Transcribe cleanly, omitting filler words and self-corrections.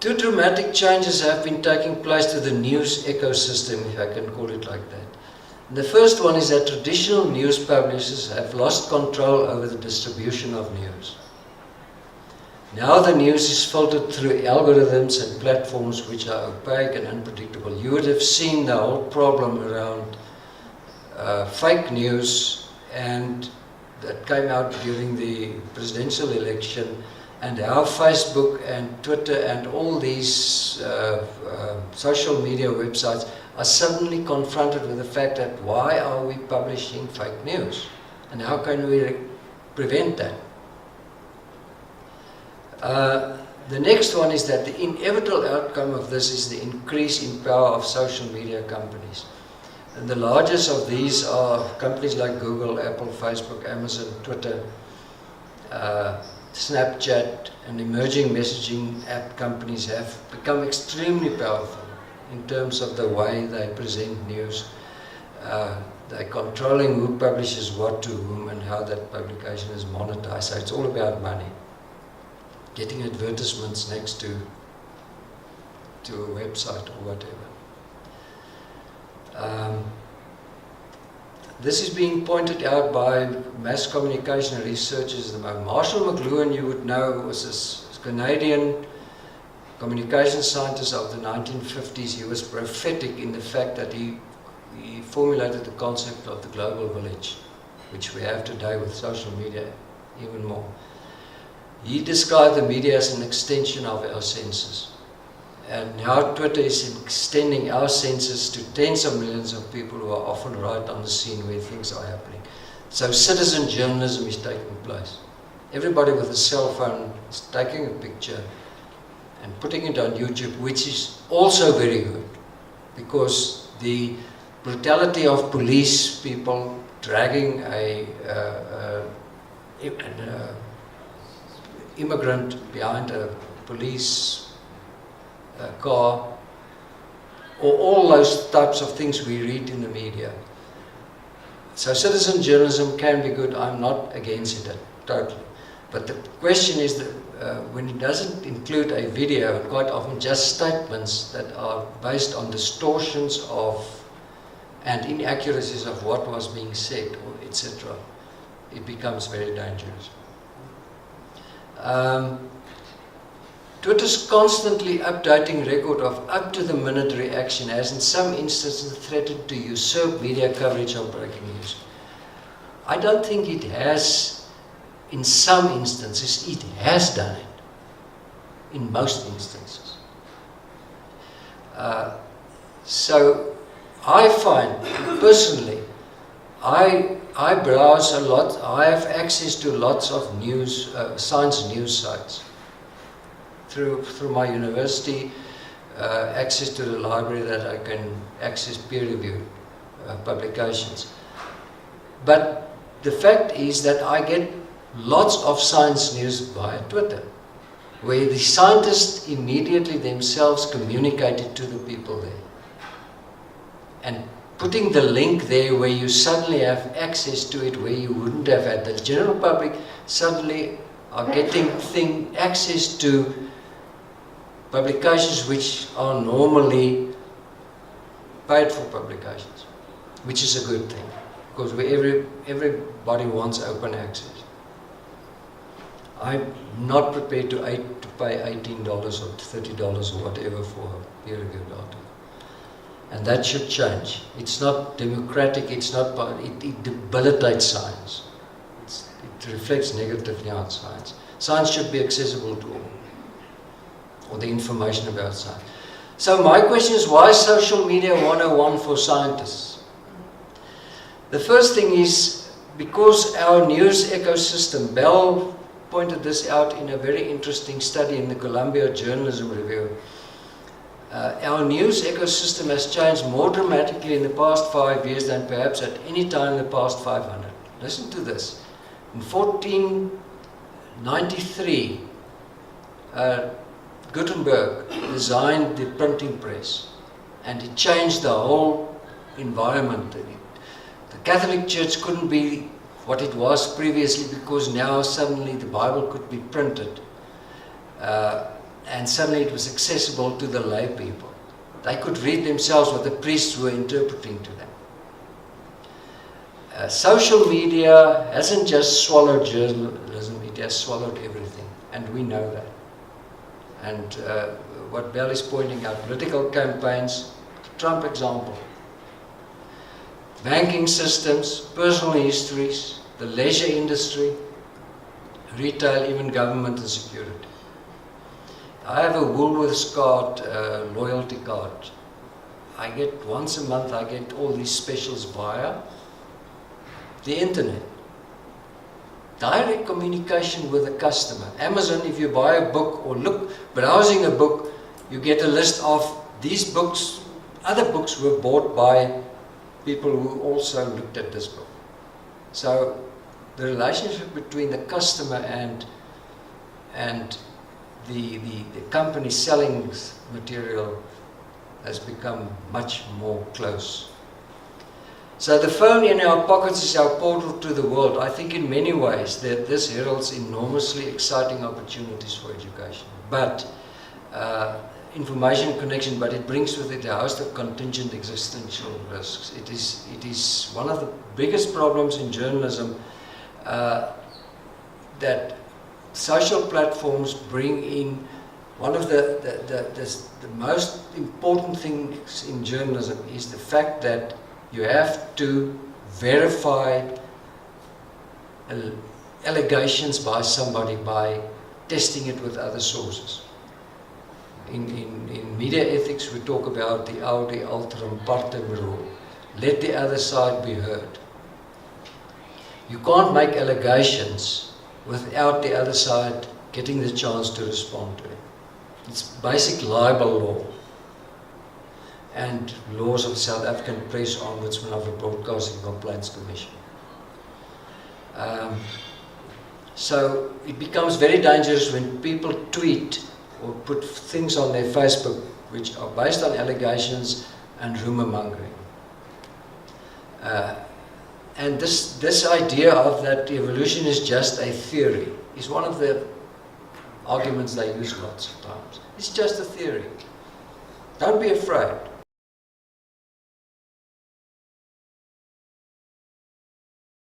Two dramatic changes have been taking place to the news ecosystem, if I can call it like that. And the first one is that traditional news publishers have lost control over the distribution of news. Now the news is filtered through algorithms and platforms which are opaque and unpredictable. You would have seen the whole problem around fake news and that came out during the presidential election, and how Facebook and Twitter and all these social media websites are suddenly confronted with the fact that why are we publishing fake news and how can we prevent that? The next one is that the inevitable outcome of this is the increase in power of social media companies. And the largest of these are companies like Google, Apple, Facebook, Amazon, Twitter, Snapchat, and emerging messaging app companies have become extremely powerful in terms of the way they present news. They're controlling who publishes what to whom and how that publication is monetized. So it's all about money. Getting advertisements next to a website or whatever. This is being pointed out by mass communication researchers. Marshall McLuhan, you would know, was a Canadian communication scientist of the 1950s. He was prophetic in the fact that he formulated the concept of the global village, which we have today with social media even more. He described the media as an extension of our senses. And now Twitter is extending our senses to tens of millions of people who are often right on the scene where things are happening. So citizen journalism is taking place. Everybody with a cell phone is taking a picture and putting it on YouTube, which is also very good, because the brutality of police people dragging an immigrant behind a police car, or all those types of things we read in the media. So citizen journalism can be good. I'm not against it totally. But the question is that when it doesn't include a video, and quite often just statements that are based on distortions of and inaccuracies of what was being said, or etc., it becomes very dangerous. Twitter's constantly updating record of up-to-the-minute reaction has in some instances threatened to usurp media coverage of breaking news. I don't think it has, in some instances, it has done it. In most instances. So I find, personally, I browse a lot, I have access to lots of news, science news sites. Through my university, access to the library that I can access peer-reviewed publications. But the fact is that I get lots of science news via Twitter, where the scientists immediately themselves communicate it to the people there. And putting the link there where you suddenly have access to it where you wouldn't have had. The general public suddenly are getting access to publications which are normally paid for publications, which is a good thing, because everybody wants open access. I'm not prepared to pay $18 or $30 or whatever for a peer-reviewed article. And that should change. It's not democratic, it debilitates science. It reflects negatively on science. Science should be accessible to all, or the information about science. So my question is, why social media 101 for scientists? The first thing is because our news ecosystem, Bell pointed this out in a very interesting study in the Columbia Journalism Review. Our news ecosystem has changed more dramatically in the past 5 years than perhaps at any time in the past 500. Listen to this. In 1493, Gutenberg designed the printing press, and it changed the whole environment. The Catholic Church couldn't be what it was previously because now suddenly the Bible could be printed. and suddenly it was accessible to the lay people. They could read themselves what the priests were interpreting to them. Social media hasn't just swallowed journalism, it has swallowed everything, and we know that. And what Bell is pointing out, political campaigns, Trump example, banking systems, personal histories, the leisure industry, retail, even government and security. I have a Woolworths card, loyalty card. I get once a month, I get all these specials via the internet. Direct communication with the customer. Amazon, if you buy a book or browsing a book, you get a list of these books. Other books were bought by people who also looked at this book. So the relationship between the customer and the company selling material has become much more close. So the phone in our pockets is our portal to the world. I think in many ways that this heralds enormously exciting opportunities for education. But information connection, but it brings with it a host of contingent existential risks. It is one of the biggest problems in journalism that social platforms bring in. One of the most important things in journalism is the fact that you have to verify allegations by somebody by testing it with other sources. In media ethics, we talk about the audi alteram partem rule. Let the other side be heard. You can't make allegations without the other side getting the chance to respond to it. It's basic libel law and laws of the South African Press Ombudsman of the Broadcasting Complaints Commission. So it becomes very dangerous when people tweet or put things on their Facebook which are based on allegations and rumor mongering. And this idea of that evolution is just a theory is one of the arguments they use lots of times. It's just a theory. Don't be afraid.